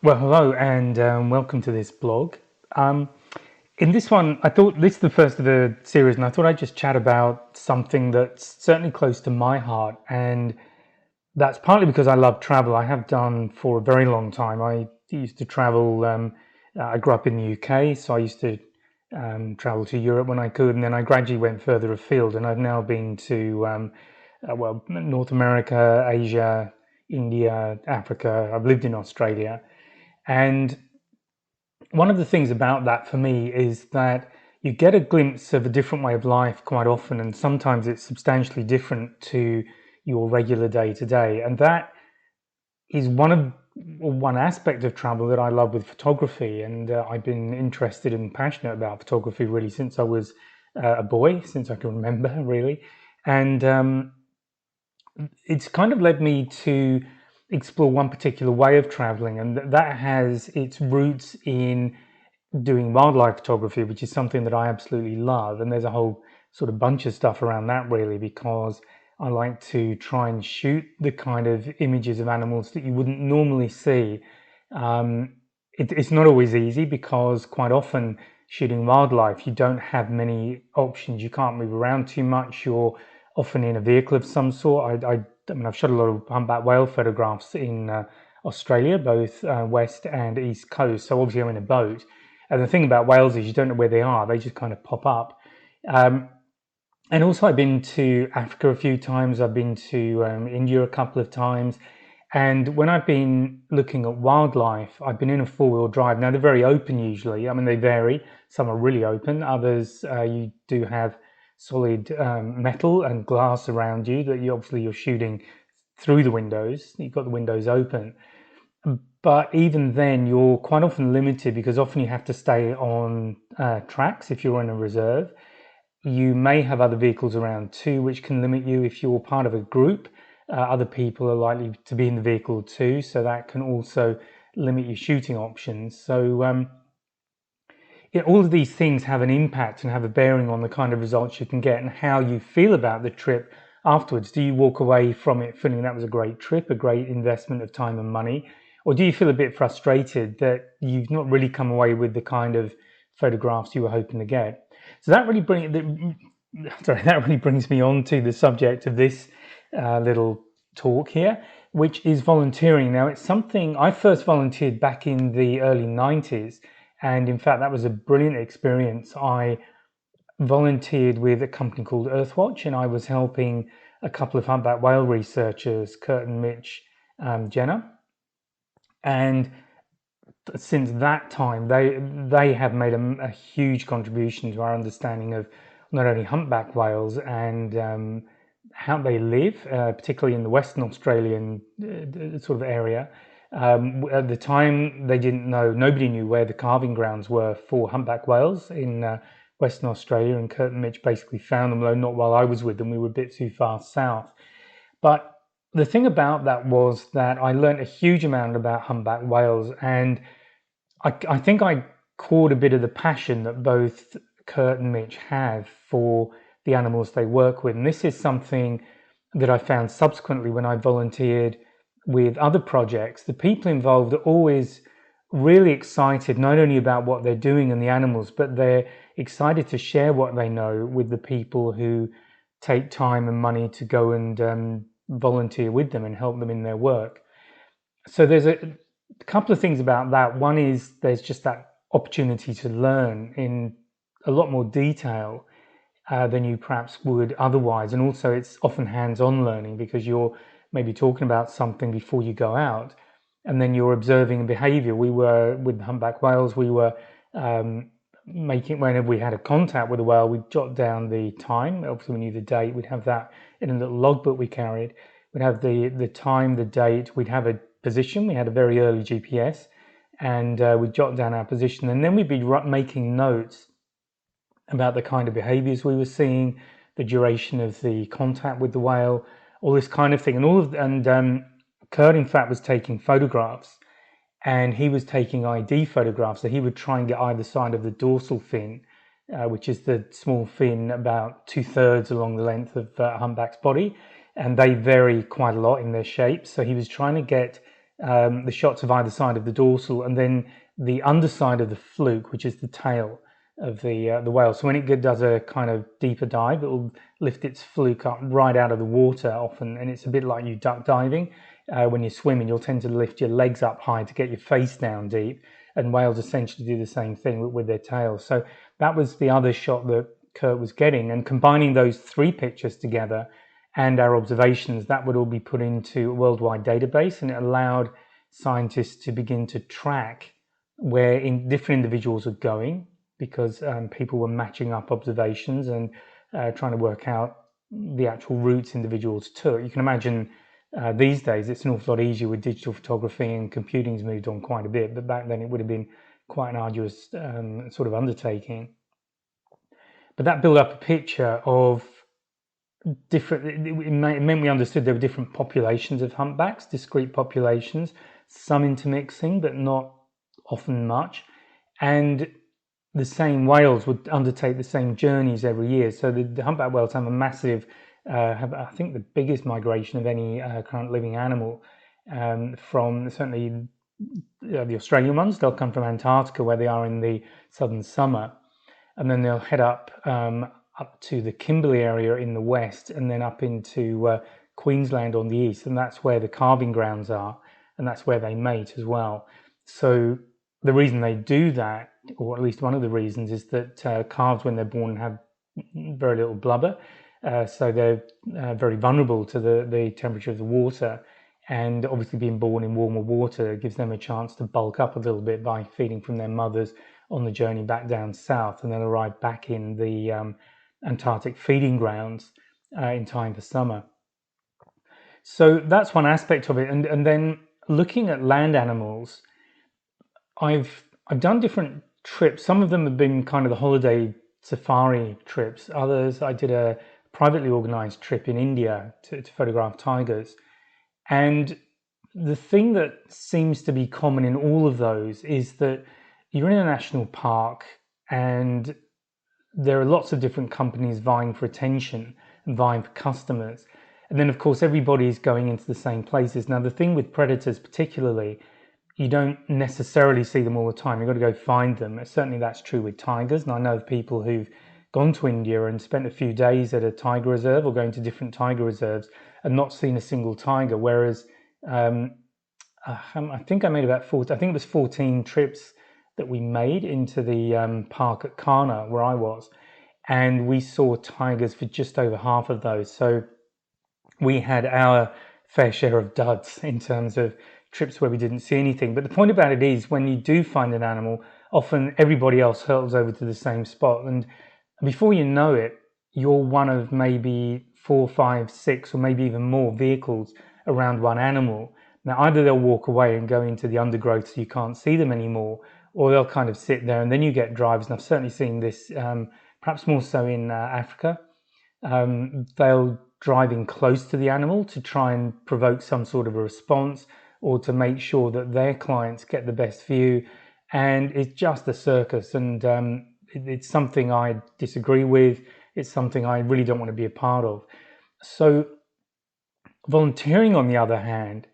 Well, hello and welcome to this blog. Um, in this one, I thought this is the first of the series, and I thought I'd just chat about something that's certainly close to my heart, and that's partly because I love travel. I have done for a very long time. I used to travel. I grew up in the UK, so I used to travel to Europe when I could, and then I gradually went further afield, and I've now been to North America, Asia, India, Africa. I've lived in Australia. And one of the things about that for me is that you get a glimpse of a different way of life quite often, and sometimes it's substantially different to your regular day to day. And that is one aspect of travel that I love with photography. And I've been interested and passionate about photography really since I was a boy, since I can remember, really. And it's kind of led me to explore one particular way of traveling, and that has its roots in doing wildlife photography, which is something that I absolutely love. And there's a whole sort of bunch of stuff around that, really, because I like to try and shoot the kind of images of animals that you wouldn't normally see. It's not always easy because quite often shooting wildlife, you don't have many options. You can't move around too much. You're often in a vehicle of some sort. I mean, I've shot a lot of humpback whale photographs in Australia, both west and east coast. So obviously I'm in a boat. And the thing about whales is you don't know where they are. They just kind of pop up. And also I've been to Africa a few times. I've been to India a couple of times. And when I've been looking at wildlife, I've been in a four-wheel drive. Now, they're very open usually. I mean, they vary. Some are really open. Others, you do have solid metal and glass around you that you're shooting through the windows. You've got the windows open. But even then, you're quite often limited because often you have to stay on tracks if you're in a reserve. You may have other vehicles around too, which can limit you. If you're part of a group, other people are likely to be in the vehicle too, so that can also limit your shooting options. So all of these things have an impact and have a bearing on the kind of results you can get and how you feel about the trip afterwards. Do you walk away from it feeling that was a great trip, a great investment of time and money? Or do you feel a bit frustrated that you've not really come away with the kind of photographs you were hoping to get? So that really brings me on to the subject of this little talk here, which is volunteering. Now, it's something I first volunteered back in the early 90s. And in fact, that was a brilliant experience. I volunteered with a company called Earthwatch, and I was helping a couple of humpback whale researchers, Kurt and Mitch Jenner. And since that time, they have made a huge contribution to our understanding of not only humpback whales and how they live, particularly in the Western Australian sort of area. At the time, nobody knew where the calving grounds were for humpback whales in Western Australia, and Kurt and Mitch basically found them, though not while I was with them. We were a bit too far south. But the thing about that was that I learned a huge amount about humpback whales, and I think I caught a bit of the passion that both Kurt and Mitch have for the animals they work with. And this is something that I found subsequently when I volunteered with other projects. The people involved are always really excited, not only about what they're doing and the animals, but they're excited to share what they know with the people who take time and money to go and volunteer with them and help them in their work. So there's a couple of things about that. One is there's just that opportunity to learn in a lot more detail than you perhaps would otherwise. And also it's often hands-on learning because you're maybe talking about something before you go out and then you're observing behavior. We were with humpback whales, we were whenever we had a contact with a whale, we'd jot down the time. Obviously we knew the date. We'd have that in a little logbook we carried. We'd have the time, the date. We'd have a position. We had a very early GPS, and we'd jot down our position, and then we'd be making notes about the kind of behaviors we were seeing, the duration of the contact with the whale, all this kind of thing. And Kurt, in fact, was taking photographs, and he was taking ID photographs. So he would try and get either side of the dorsal fin, which is the small fin about 2/3 along the length of a humpback's body. And they vary quite a lot in their shape. So he was trying to get the shots of either side of the dorsal, and then the underside of the fluke, which is the tail of the whale. So when it does a kind of deeper dive, it will lift its fluke up right out of the water often, and it's a bit like you duck diving. When you're swimming, you'll tend to lift your legs up high to get your face down deep, and whales essentially do the same thing with their tails. So that was the other shot that Kurt was getting, and combining those three pictures together and our observations, that would all be put into a worldwide database, and it allowed scientists to begin to track where different individuals are going, because people were matching up observations and trying to work out the actual routes individuals took. You can imagine these days it's an awful lot easier with digital photography, and computing's moved on quite a bit, but back then it would have been quite an arduous sort of undertaking. But that built up a picture of different, it meant we understood there were different populations of humpbacks, discrete populations, some intermixing, but not often much. And the same whales would undertake the same journeys every year. So the humpback whales have a massive, I think the biggest migration of any current living animal, from certainly the Australian ones. They'll come from Antarctica, where they are in the southern summer, and then they'll head up to the Kimberley area in the west, and then up into Queensland on the east, and that's where the calving grounds are, and that's where they mate as well. So the reason they do that, or at least one of the reasons, is that calves, when they're born, have very little blubber, so they're very vulnerable to the temperature of the water, and obviously being born in warmer water gives them a chance to bulk up a little bit by feeding from their mothers on the journey back down south, and then arrive back in the Antarctic feeding grounds in time for summer. So that's one aspect of it. And then looking at land animals, I've done different trips. Some of them have been kind of the holiday safari trips. Others, I did a privately organized trip in India to photograph tigers. And the thing that seems to be common in all of those is that you're in a national park, and there are lots of different companies vying for attention and vying for customers. And then, of course, everybody's going into the same places. Now, the thing with predators particularly, you don't necessarily see them all the time. You've got to go find them. Certainly that's true with tigers. And I know of people who've gone to India and spent a few days at a tiger reserve, or going to different tiger reserves, and not seen a single tiger. Whereas I think I made about 40, I think it was 14 trips that we made into the park at Kana, where I was, and we saw tigers for just over half of those. So we had our fair share of duds in terms of trips where we didn't see anything. But the point about it is, when you do find an animal, often everybody else hurtles over to the same spot, and before you know it, you're one of maybe 4, 5, 6, or maybe even more vehicles around one animal. Now, either they'll walk away and go into the undergrowth so you can't see them anymore, or they'll kind of sit there, and then you get drives. And I've certainly seen this, perhaps more so in Africa. They'll drive in close to the animal to try and provoke some sort of a response, or to make sure that their clients get the best view. And it's just a circus, and it's something I disagree with. It's something I really don't want to be a part of. So volunteering, on the other hand,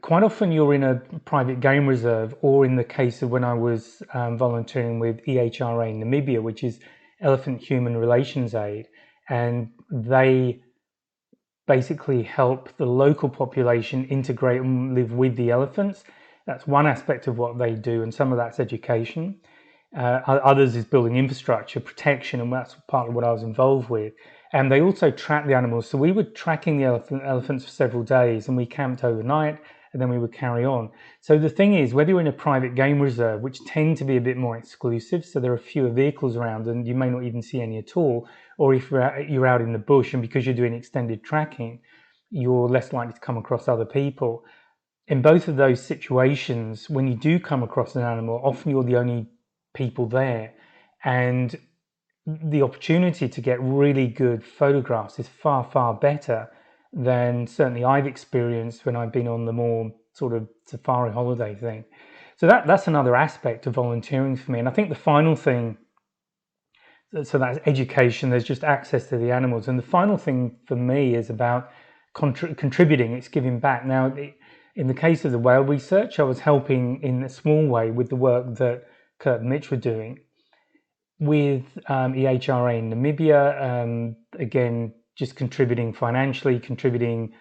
quite often you're in a private game reserve, or in the case of when I was volunteering with EHRA in Namibia, which is Elephant Human Relations Aid, and they basically help the local population integrate and live with the elephants. That's one aspect of what they do, and some of that's education. Others is building infrastructure, protection, and that's part of what I was involved with. And they also track the animals. So we were tracking the elephants for several days, and we camped overnight, and then we would carry on. So the thing is, whether you're in a private game reserve, which tend to be a bit more exclusive, so there are fewer vehicles around and you may not even see any at all, or if you're out in the bush, and because you're doing extended tracking, you're less likely to come across other people. In both of those situations, when you do come across an animal, often you're the only people there, and the opportunity to get really good photographs is far, far better than certainly I've experienced when I've been on the more sort of safari holiday thing. So that's another aspect of volunteering for me. And I think the final thing, so that's education, there's just access to the animals. And the final thing for me is about contributing, it's giving back. Now, In the case of the whale research, I was helping in a small way with the work that Kurt and Mitch were doing with EHRA in Namibia. Again, just contributing financially, contributing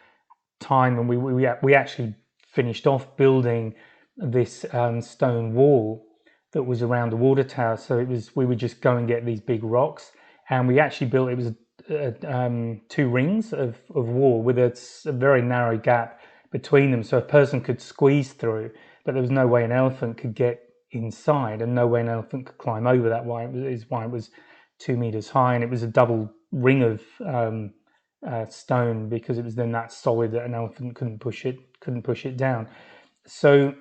time, and we actually finished off building this stone wall that was around the water tower. So we would just go and get these big rocks, and we actually built, it was 2 rings of wall with a very narrow gap between them, so a person could squeeze through, but there was no way an elephant could get inside, and no way an elephant could climb over that. Is why it was 2 meters high, and it was a double ring of stone, because it was then that solid that an elephant couldn't push it down. So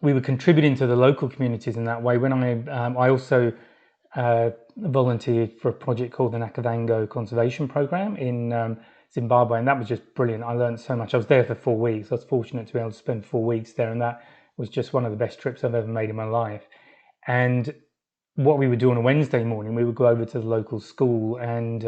we were contributing to the local communities in that way. When I also volunteered for a project called the Nakavango Conservation Program in Zimbabwe, and that was just brilliant. I learned so much. I was there for 4 weeks. I was fortunate to be able to spend 4 weeks there, and that was just one of the best trips I've ever made in my life. And what we would do on a Wednesday morning, we would go over to the local school, and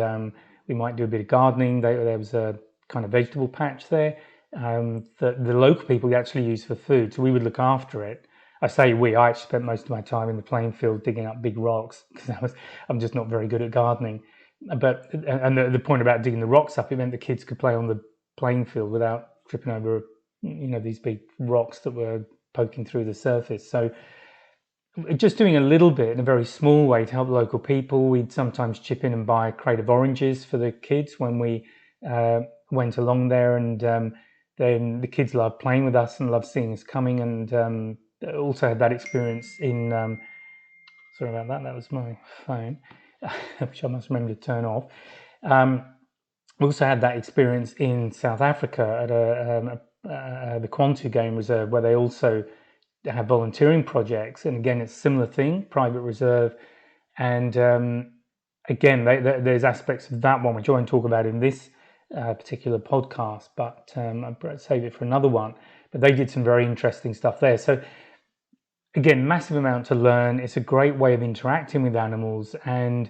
we might do a bit of gardening. There was a kind of vegetable patch there that the local people actually used for food, so we would look after it. I say we, I actually spent most of my time in the playing field digging up big rocks, because I'm just not very good at gardening. But the point about digging the rocks up, it meant the kids could play on the playing field without tripping over, these big rocks that were poking through the surface. So just doing a little bit in a very small way to help local people. We'd sometimes chip in and buy a crate of oranges for the kids when we went along there, and then the kids loved playing with us and loved seeing us coming. And also had that experience in sorry about that, was my phone, which I must remember to turn off. We also had that experience in South Africa at the Kwantu Game Reserve, where they also have volunteering projects, and again it's a similar thing, private reserve. And again, there's aspects of that one which I won't talk about in this particular podcast, but I'll save it for another one. But they did some very interesting stuff there. So again, massive amount to learn. It's a great way of interacting with animals. And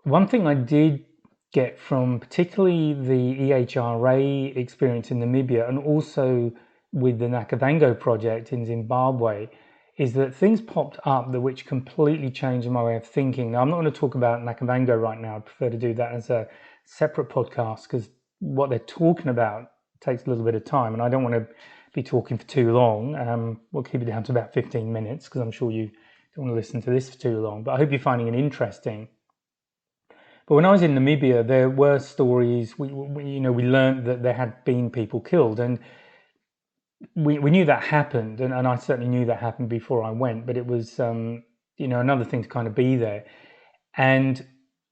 one thing I did get from particularly the EHRA experience in Namibia, and also with the Nakavango project in Zimbabwe, is that things popped up which completely changed my way of thinking. Now, I'm not going to talk about Nakavango right now. I prefer to do that as a separate podcast, because what they're talking about takes a little bit of time, and I don't want to be talking for too long. We'll keep it down to about 15 minutes, because I'm sure you don't want to listen to this for too long, but I hope you're finding it interesting. But when I was in Namibia, there were stories. We learned that there had been people killed, and we knew that happened, and I certainly knew that happened before I went. But it was another thing to kind of be there. And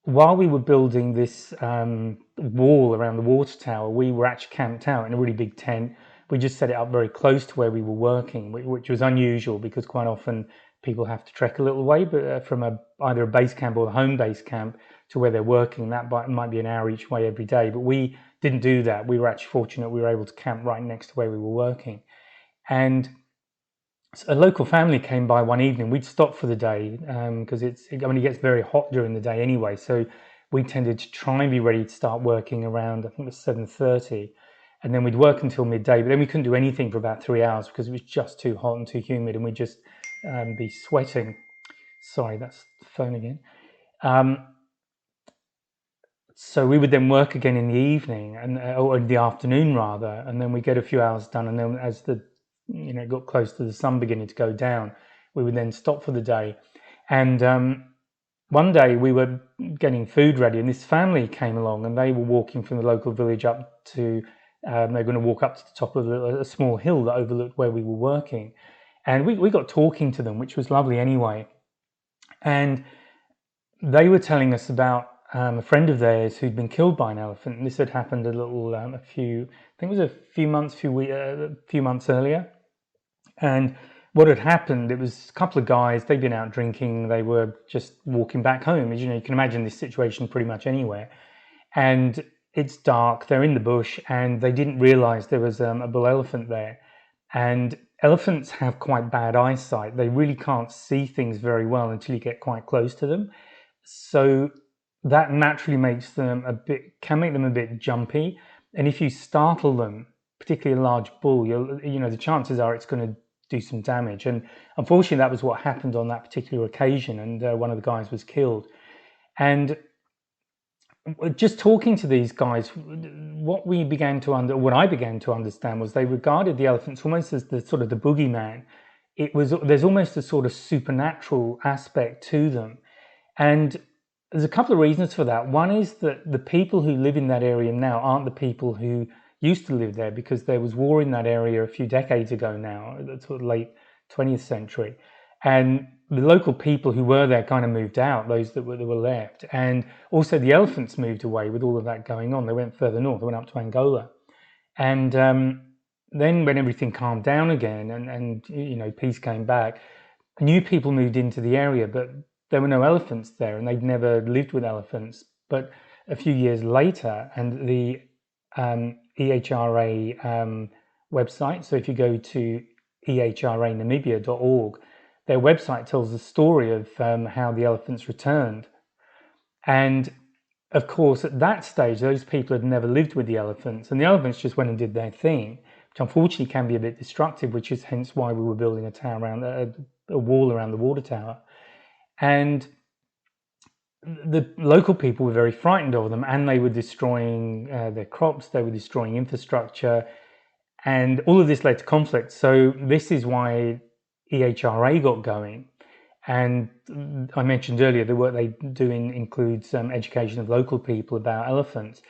while we were building this wall around the water tower, we were actually camped out in a really big tent. We just set it up very close to where we were working, which was unusual, because quite often people have to trek a little way, but from either a base camp or the home base camp to where they're working, that might be an hour each way every day. But we didn't do that. We were actually fortunate we were able to camp right next to where we were working. And a local family came by one evening. We'd stopped for the day because it gets very hot during the day anyway. So we tended to try and be ready to start working around, I think it was 7:30. And then we'd work until midday, but then we couldn't do anything for about 3 hours because it was just too hot and too humid, and we'd just be sweating. Sorry, that's the phone again. So we would then work again in the evening, or in the afternoon rather, and then we get a few hours done. And then as it got close to the sun beginning to go down, we would then stop for the day. And one day we were getting food ready, and this family came along, and they were walking from the local village up to. They were going to walk up to the top of a small hill that overlooked where we were working. And we got talking to them, which was lovely anyway. And they were telling us about a friend of theirs who'd been killed by an elephant. And this had happened a few months earlier. And what had happened, it was a couple of guys, they'd been out drinking, they were just walking back home. As you can imagine this situation pretty much anywhere. And it's dark, they're in the bush, and they didn't realize there was a bull elephant there. And elephants have quite bad eyesight. They really can't see things very well until you get quite close to them. So that naturally can make them a bit jumpy. And if you startle them, particularly a large bull, the chances are it's going to do some damage. And unfortunately, that was what happened on that particular occasion, and one of the guys was killed. And just talking to these guys, what I began to understand was they regarded the elephants almost as the sort of the boogeyman. There's almost a sort of supernatural aspect to them, and there's a couple of reasons for that. One is that the people who live in that area now aren't the people who used to live there, because there was war in that area a few decades ago now, the sort of late 20th century. And the local people who were there kind of moved out, those that were left. And also the elephants moved away with all of that going on. They went further north, they went up to Angola. And then when everything calmed down again and peace came back, new people moved into the area, but there were no elephants there, and they'd never lived with elephants. But a few years later, and the EHRA website, so if you go to ehranamibia.org, their website tells the story of how the elephants returned. And of course, at that stage, those people had never lived with the elephants, and the elephants just went and did their thing, which unfortunately can be a bit destructive, which is hence why we were building a tower around a wall around the water tower. And the local people were very frightened of them, and they were destroying their crops, they were destroying infrastructure, and all of this led to conflict. So this is why EHRA got going. And I mentioned earlier the work they do includes education of local people about elephants.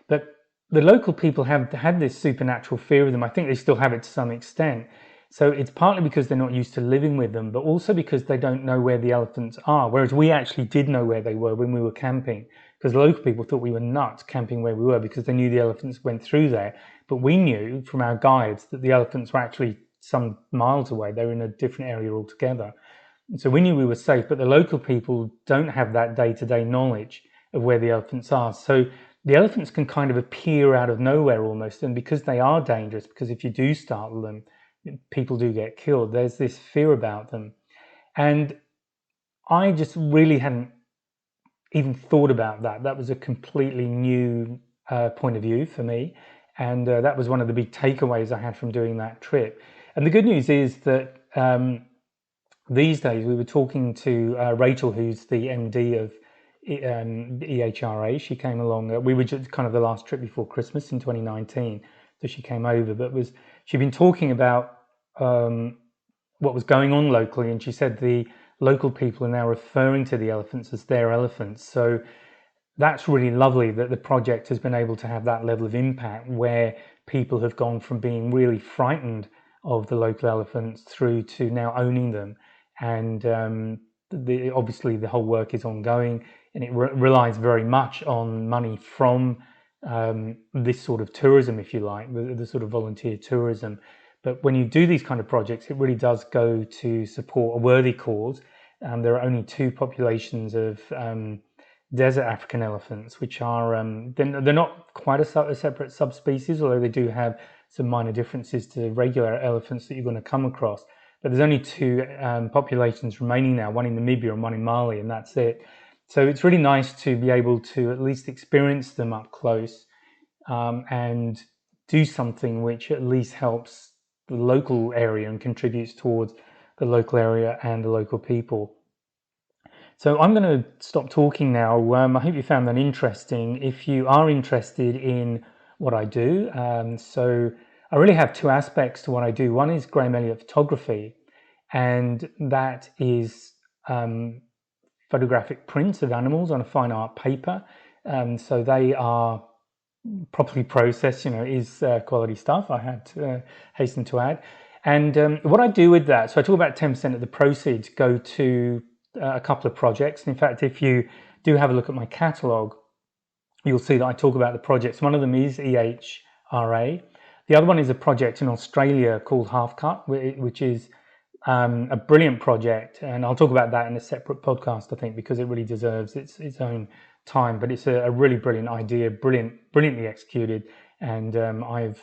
But the local people have had this supernatural fear of them. I think they still have it to some extent. So it's partly because they're not used to living with them, but also because they don't know where the elephants are. Whereas we actually did know where they were when we were camping, because the local people thought we were nuts camping where we were because they knew the elephants went through there. But we knew from our guides that the elephants were actually some miles away. They were in a different area altogether. So we knew we were safe, but the local people don't have that day-to-day knowledge of where the elephants are. So the elephants can kind of appear out of nowhere almost. And because they are dangerous, because if you do startle them, people do get killed, there's this fear about them. And I just really hadn't even thought about that. That was a completely new point of view for me. And that was one of the big takeaways I had from doing that trip. And the good news is that these days we were talking to Rachel, who's the MD of EHRA. She came along. We were just kind of the last trip before Christmas in 2019. So she came over, but she'd been talking about what was going on locally, and she said the local people are now referring to the elephants as their elephants. So that's really lovely that the project has been able to have that level of impact, where people have gone from being really frightened of the local elephants through to now owning them. And obviously the whole work is ongoing, and it relies very much on money from this sort of tourism, if you like, the sort of volunteer tourism. But when you do these kind of projects, it really does go to support a worthy cause. There are only two populations of desert African elephants, which are they're not quite a separate subspecies, although they do have some minor differences to regular elephants that you're going to come across. But there's only two populations remaining now, one in Namibia and one in Mali, and that's it. So it's really nice to be able to at least experience them up close and do something which at least helps the local area and contributes towards the local area and the local people. So I'm going to stop talking now. I hope you found that interesting. If you are interested in what I do, so I really have two aspects to what I do. One is Graham Elliott photography, and that is photographic prints of animals on a fine art paper. So they are properly processed, is quality stuff, I had to hasten to add. And what I do with that, so I talk about 10% of the proceeds go to a couple of projects. In fact, if you do have a look at my catalogue, you'll see that I talk about the projects. One of them is EHRA. The other one is a project in Australia called Half Cut, which is a brilliant project. And I'll talk about that in a separate podcast, I think, because it really deserves its own time. But it's a really brilliant idea, brilliantly executed. And I've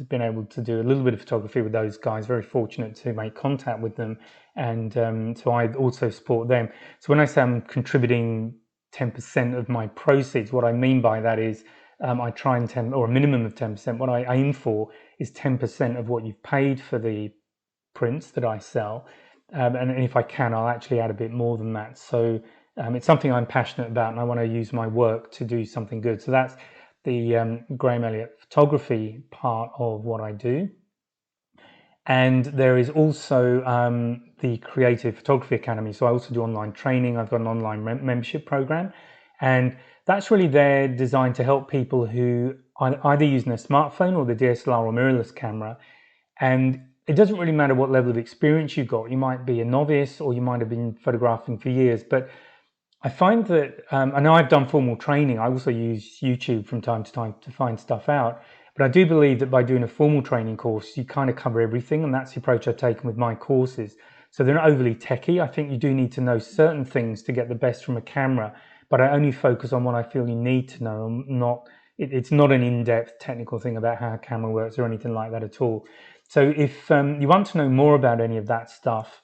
been able to do a little bit of photography with those guys, very fortunate to make contact with them. And so I also support them. So when I say I'm contributing 10% of my proceeds, what I mean by that is I try and or a minimum of 10%. What I aim for is 10% of what you've paid for the prints that I sell. And if I can, I'll actually add a bit more than that. So it's something I'm passionate about, and I want to use my work to do something good. So that's the Graham Elliott photography part of what I do. And there is also the Creative Photography Academy. So I also do online training. I've got an online membership program. And that's really there designed to help people who are either using a smartphone or the DSLR or mirrorless camera. And it doesn't really matter what level of experience you've got. You might be a novice or you might have been photographing for years. But I find that, I know I've done formal training. I also use YouTube from time to time to find stuff out. But I do believe that by doing a formal training course, you kind of cover everything. And that's the approach I've taken with my courses. So they're not overly techy. I think you do need to know certain things to get the best from a camera. But I only focus on what I feel you need to know. It's not an in-depth technical thing about how a camera works or anything like that at all. So if you want to know more about any of that stuff,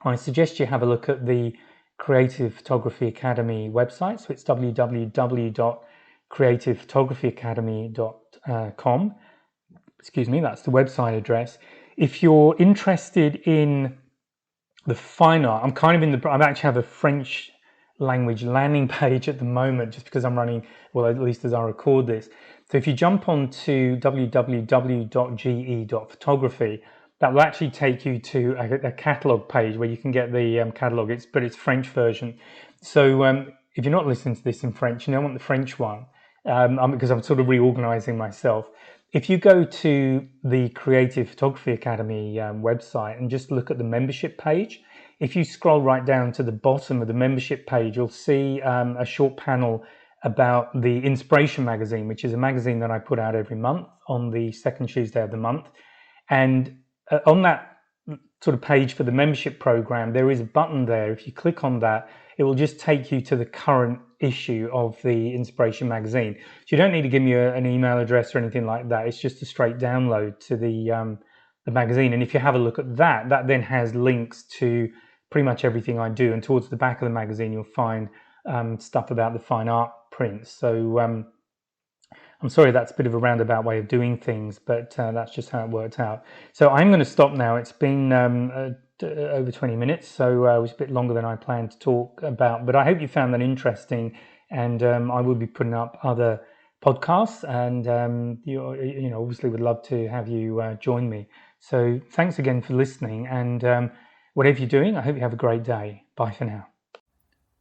I suggest you have a look at the Creative Photography Academy website. So it's www.creativephotographyacademy.com. Excuse me, that's the website address. If you're interested in the fine art, I actually have a French language landing page at the moment, just because I'm running, well, at least as I record this. So if you jump on to www.ge.photography, that will actually take you to a catalog page where you can get the catalog. But it's French version. So if you're not listening to this in French, you don't want the French one, because I'm sort of reorganizing myself. If you go to the Creative Photography Academy website and just look at the membership page, if you scroll right down to the bottom of the membership page, you'll see a short panel about the Inspiration magazine, which is a magazine that I put out every month on the second Tuesday of the month. And on that sort of page for the membership program, there is a button there. If you click on that, it will just take you to the current issue of the Inspiration magazine. So you don't need to give me an email address or anything like that. It's just a straight download to the magazine. And if you have a look at that, that then has links to pretty much everything I do. And towards the back of the magazine, you'll find stuff about the fine art prints. So I'm sorry that's a bit of a roundabout way of doing things, but that's just how it worked out. So I'm going to stop now. It's been over 20 minutes, so it was a bit longer than I planned to talk about. But I hope you found that interesting, and I will be putting up other podcasts, and you know, obviously would love to have you join me. So thanks again for listening, and whatever you're doing, I hope you have a great day. Bye for now.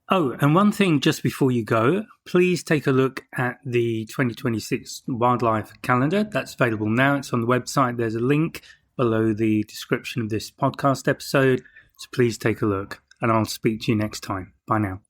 Oh, and one thing just before you go, please take a look at the 2026 wildlife calendar. That's available now. It's on the website. There's a link below the description of this podcast episode. So please take a look, and I'll speak to you next time. Bye now.